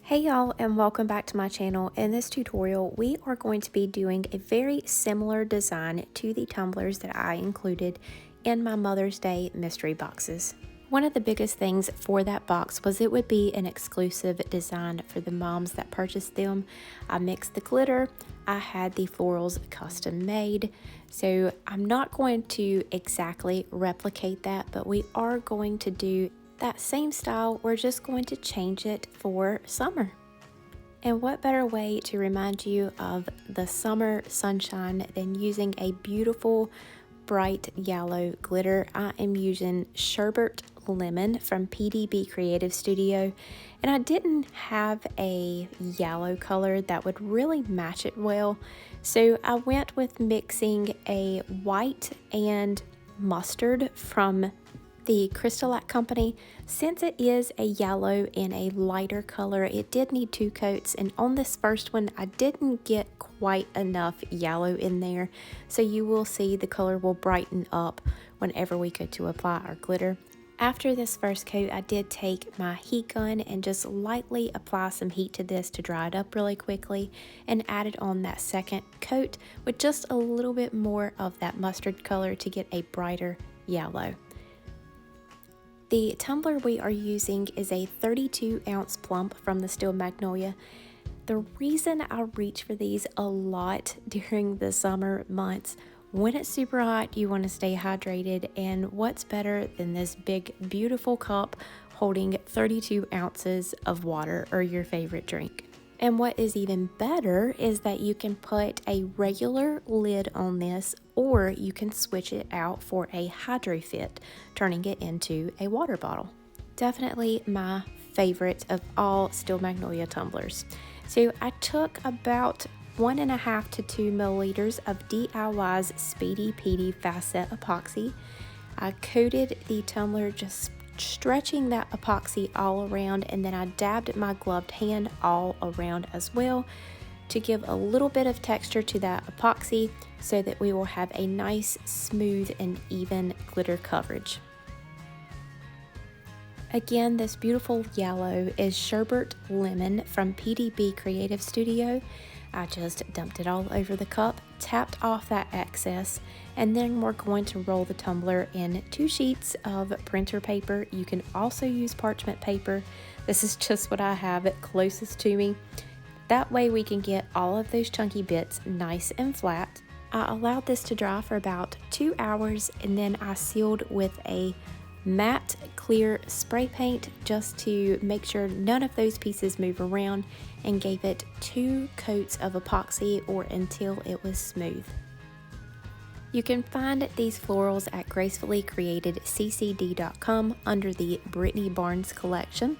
Hey y'all, and welcome back to my channel. In this tutorial we are going to be doing a very similar design to the tumblers that I included in my Mother's Day mystery boxes. One of the biggest things for that box was it would be an exclusive design for the moms that purchased them. I mixed the glitter, I had the florals custom made, so I'm not going to exactly replicate that, but we are going to do that same style. We're just going to change it for summer. And what better way to remind you of the summer sunshine than using a beautiful bright yellow glitter. I am using Sherbet Lemon from PDB Creative Studio, and I didn't have a yellow color that would really match it well, so I went with mixing a white and mustard from the Crystalac company. Since it is a yellow and a lighter color, it did need 2 coats, and on this first one I didn't get quite enough yellow in there, so you will see the color will brighten up whenever we go to apply our glitter. After this first coat, I did take my heat gun and just lightly apply some heat to this to dry it up really quickly, and added on that second coat with just a little bit more of that mustard color to get a brighter yellow. The tumbler we are using is a 32-ounce plump from the Still Magnolia. The reason I reach for these a lot during the summer months, when it's super hot, you want to stay hydrated, and what's better than this big, beautiful cup holding 32 ounces of water or your favorite drink. And what is even better is that you can put a regular lid on this, or you can switch it out for a hydro fit, turning it into a water bottle. Definitely my favorite of all Still Magnolia tumblers. So I took about 1.5 to 2 milliliters of DIY's Speedy Petey Fast Set epoxy. I coated the tumbler, just stretching that epoxy all around, and then I dabbed my gloved hand all around as well to give a little bit of texture to that epoxy so that we will have a nice, smooth, and even glitter coverage. Again, this beautiful yellow is Sherbet Lemon from PDB Creative Studio. I just dumped it all over the cup, tapped off that excess, and then we're going to roll the tumbler in 2 sheets of printer paper. You can also use parchment paper. This is just what I have closest to me. That way we can get all of those chunky bits nice and flat. I allowed this to dry for about 2 hours, and then I sealed with a matte clear spray paint just to make sure none of those pieces move around, and gave it 2 coats of epoxy or until it was smooth. You can find these florals at gracefullycreatedccd.com under the Brittany Barnes collection.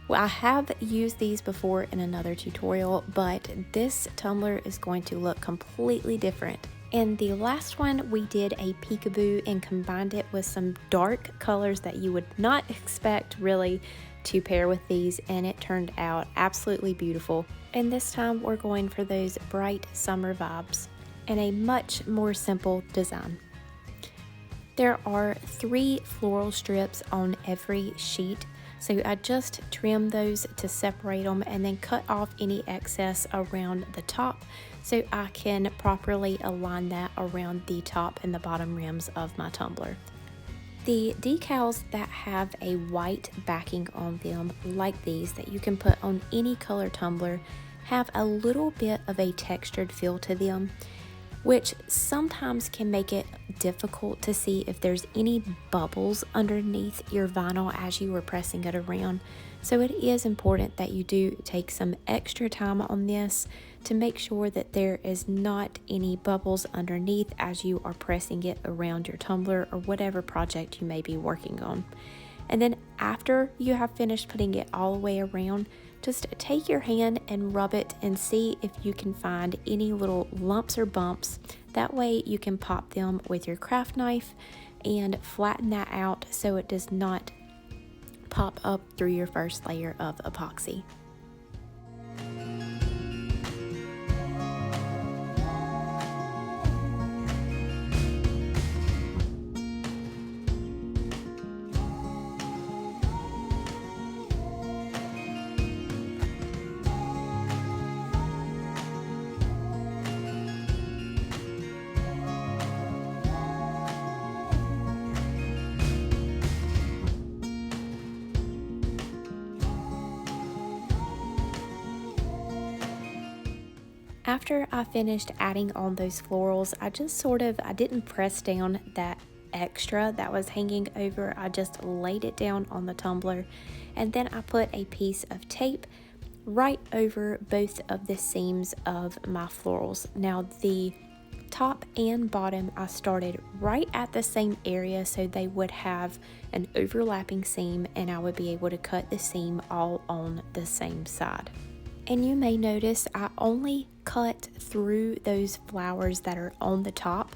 Well, I have used these before in another tutorial, but this tumbler is going to look completely different. In the last one, we did a peekaboo and combined it with some dark colors that you would not expect really to pair with these, and it turned out absolutely beautiful. And this time we're going for those bright summer vibes and a much more simple design. There are 3 floral strips on every sheet, so I just trimmed those to separate them and then cut off any excess around the top so I can properly align that around the top and the bottom rims of my tumbler. The decals that have a white backing on them, like these that you can put on any color tumbler, have a little bit of a textured feel to them, which sometimes can make it difficult to see if there's any bubbles underneath your vinyl as you are pressing it around. So it is important that you do take some extra time on this to make sure that there is not any bubbles underneath as you are pressing it around your tumbler or whatever project you may be working on. And then after you have finished putting it all the way around, just take your hand and rub it and see if you can find any little lumps or bumps. That way you can pop them with your craft knife and flatten that out so it does not pop up through your first layer of epoxy. After I finished adding on those florals, I didn't press down that extra that was hanging over. I just laid it down on the tumbler, and then I put a piece of tape right over both of the seams of my florals. Now the top and bottom, I started right at the same area so they would have an overlapping seam, and I would be able to cut the seam all on the same side. And you may notice I only cut through those flowers that are on the top,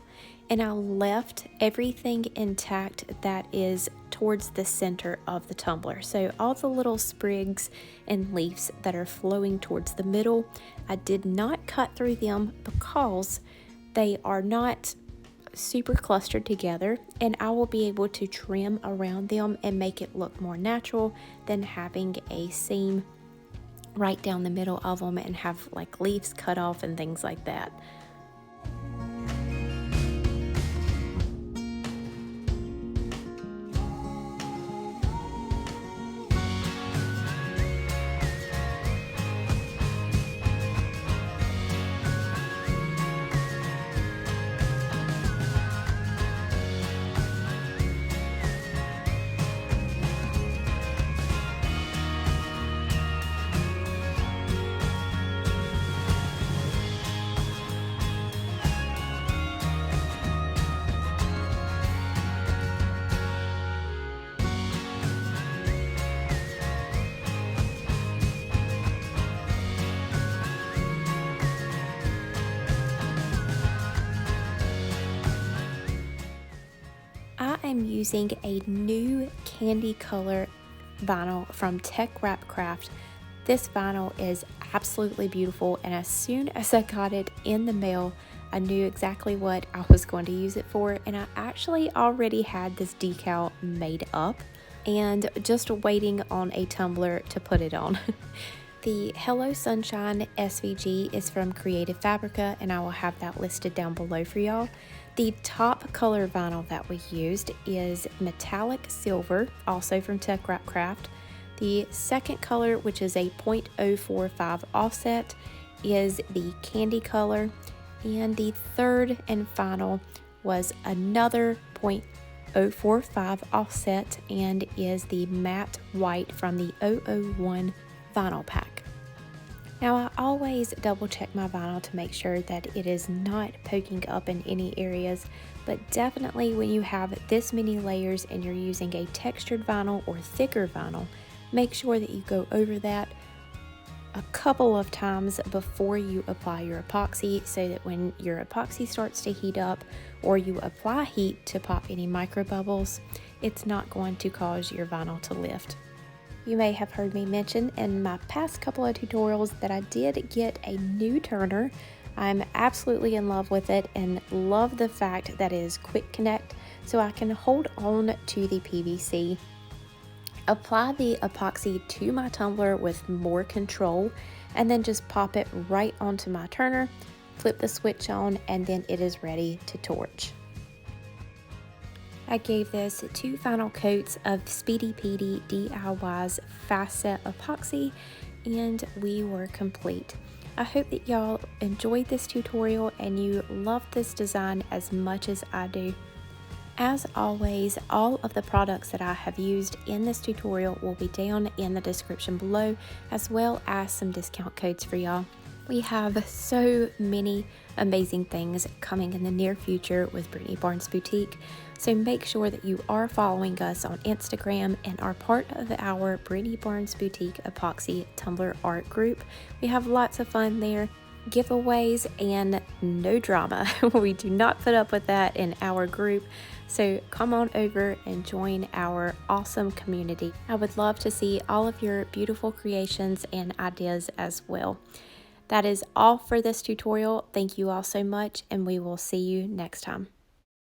and I left everything intact that is towards the center of the tumbler. So all the little sprigs and leaves that are flowing towards the middle, I did not cut through them because they are not super clustered together, and I will be able to trim around them and make it look more natural than having a seam right down the middle of them and have like leaves cut off and things like that. I am using a new candy color vinyl from TeckWrapcraft. This vinyl is absolutely beautiful, and as soon as I got it in the mail, I knew exactly what I was going to use it for, and I actually already had this decal made up and just waiting on a tumbler to put it on. The Hello Sunshine SVG is from Creative Fabrica, and I will have that listed down below for y'all. The top color vinyl that we used is metallic silver, also from TeckWrapcraft. The second color, which is a 0.045 offset, is the candy color. And the third and final was another 0.045 offset and is the matte white from the 001 vinyl pack. Now I always double check my vinyl to make sure that it is not poking up in any areas, but definitely when you have this many layers and you're using a textured vinyl or thicker vinyl, make sure that you go over that a couple of times before you apply your epoxy, so that when your epoxy starts to heat up or you apply heat to pop any micro bubbles, it's not going to cause your vinyl to lift. You may have heard me mention in my past couple of tutorials that I did get a new turner. I'm absolutely in love with it and love the fact that it is quick connect, so I can hold on to the PVC, apply the epoxy to my tumbler with more control, and then just pop it right onto my turner, flip the switch on, and then it is ready to torch. I gave this 2 final coats of Speedy Petey DIY's Fast Set Epoxy, and we were complete. I hope that y'all enjoyed this tutorial and you loved this design as much as I do. As always, all of the products that I have used in this tutorial will be down in the description below, as well as some discount codes for y'all. We have so many amazing things coming in the near future with Brittany Barnes Boutique, so make sure that you are following us on Instagram and are part of our Brittany Barnes Boutique Epoxy Tumbler art group. We have lots of fun there, giveaways, and no drama. We do not put up with that in our group, so come on over and join our awesome community. I would love to see all of your beautiful creations and ideas as well. That is all for this tutorial. Thank you all so much, and we will see you next time.